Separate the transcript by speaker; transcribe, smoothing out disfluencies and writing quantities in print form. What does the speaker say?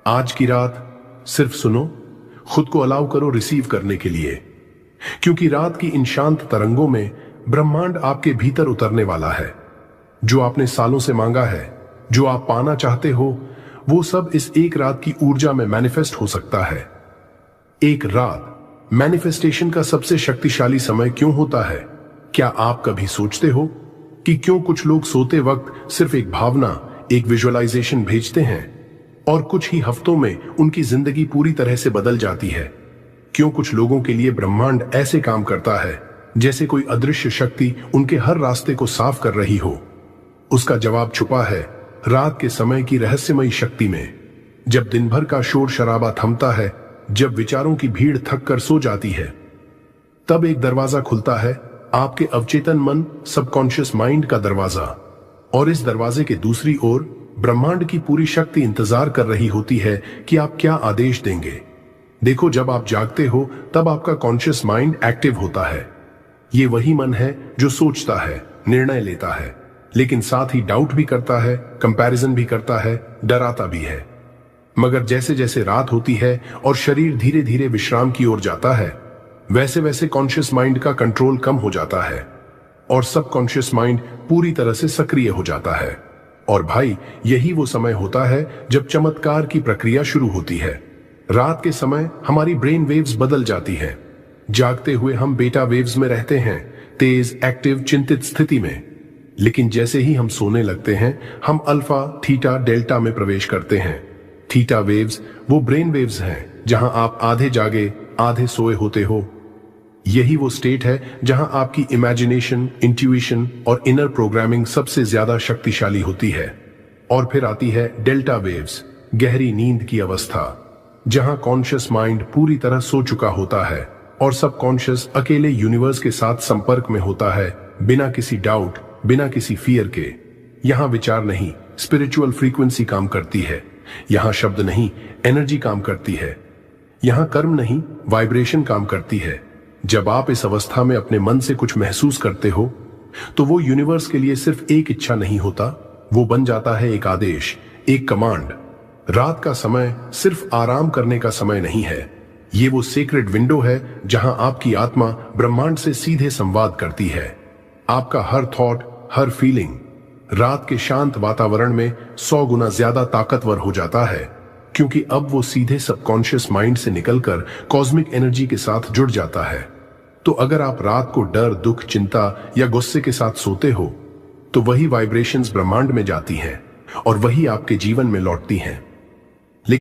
Speaker 1: आज की रात सिर्फ सुनो, खुद को अलाउ करो रिसीव करने के लिए, क्योंकि रात की इन शांत तरंगों में ब्रह्मांड आपके भीतर उतरने वाला है। जो आपने सालों से मांगा है, जो आप पाना चाहते हो, वो सब इस एक रात की ऊर्जा में मैनिफेस्ट हो सकता है। एक रात मैनिफेस्टेशन का सबसे शक्तिशाली समय क्यों होता है? क्या आप कभी सोचते हो कि क्यों कुछ लोग सोते वक्त सिर्फ एक भावना, एक विजुअलाइजेशन भेजते हैं और कुछ ही हफ्तों में उनकी जिंदगी पूरी तरह से बदल जाती है? क्यों कुछ लोगों के लिए ब्रह्मांड ऐसे काम करता है जैसे कोई अदृश्य शक्ति उनके हर रास्ते को साफ कर रही हो? उसका जवाब छुपा है रात के समय की रहस्यमयी शक्ति में। जब दिन भर का शोर शराबा थमता है, जब विचारों की भीड़ थक कर सो जाती है, तब एक दरवाजा खुलता है, आपके अवचेतन मन, सबकॉन्शियस माइंड का दरवाजा। और इस दरवाजे के दूसरी ओर ब्रह्मांड की पूरी शक्ति इंतजार कर रही होती है कि आप क्या आदेश देंगे। देखो, जब आप जागते हो तब आपका कॉन्शियस माइंड एक्टिव होता है। ये वही मन है जो सोचता है, निर्णय लेता है, लेकिन साथ ही डाउट भी करता है, कंपैरिजन भी करता है, डराता भी है। मगर जैसे जैसे रात होती है और शरीर धीरे धीरे विश्राम की ओर जाता है, वैसे वैसे कॉन्शियस माइंड का कंट्रोल कम हो जाता है और सबकॉन्शियस माइंड पूरी तरह से सक्रिय हो जाता है। और भाई, यही वो समय होता है जब चमत्कार की प्रक्रिया शुरू होती है। रात के समय हमारी ब्रेन वेव्स बदल जाती हैं। जागते हुए हम बीटा वेव्स में रहते हैं, तेज, एक्टिव, चिंतित स्थिति में। लेकिन जैसे ही हम सोने लगते हैं, हम अल्फा, थीटा, डेल्टा में प्रवेश करते हैं। थीटा वेव्स वो ब्रेन वेव्स हैं जहां आप आधे जागे आधे सोए होते हो। यही वो स्टेट है जहां आपकी इमेजिनेशन, इंट्यूशन और इनर प्रोग्रामिंग सबसे ज्यादा शक्तिशाली होती है। और फिर आती है डेल्टा वेव्स, गहरी नींद की अवस्था, जहां कॉन्शियस माइंड पूरी तरह सो चुका होता है और सबकॉन्शियस अकेले यूनिवर्स के साथ संपर्क में होता है, बिना किसी डाउट, बिना किसी फियर के। यहां विचार नहीं, स्पिरिचुअल फ्रीक्वेंसी काम करती है। यहां शब्द नहीं, एनर्जी काम करती है। यहां कर्म नहीं, वाइब्रेशन काम करती है। जब आप इस अवस्था में अपने मन से कुछ महसूस करते हो, तो वो यूनिवर्स के लिए सिर्फ एक इच्छा नहीं होता, वो बन जाता है एक आदेश, एक कमांड। रात का समय सिर्फ आराम करने का समय नहीं है, ये वो सीक्रेट विंडो है जहां आपकी आत्मा ब्रह्मांड से सीधे संवाद करती है। आपका हर थॉट, हर फीलिंग रात के शांत वातावरण में 100 गुना ज्यादा ताकतवर हो जाता है, क्योंकि अब वो सीधे सबकॉन्शियस माइंड से निकलकर कॉस्मिक एनर्जी के साथ जुड़ जाता है। तो अगर आप रात को डर, दुख, चिंता या गुस्से के साथ सोते हो, तो वही वाइब्रेशंस ब्रह्मांड में जाती हैं और वही आपके जीवन में लौटती हैं।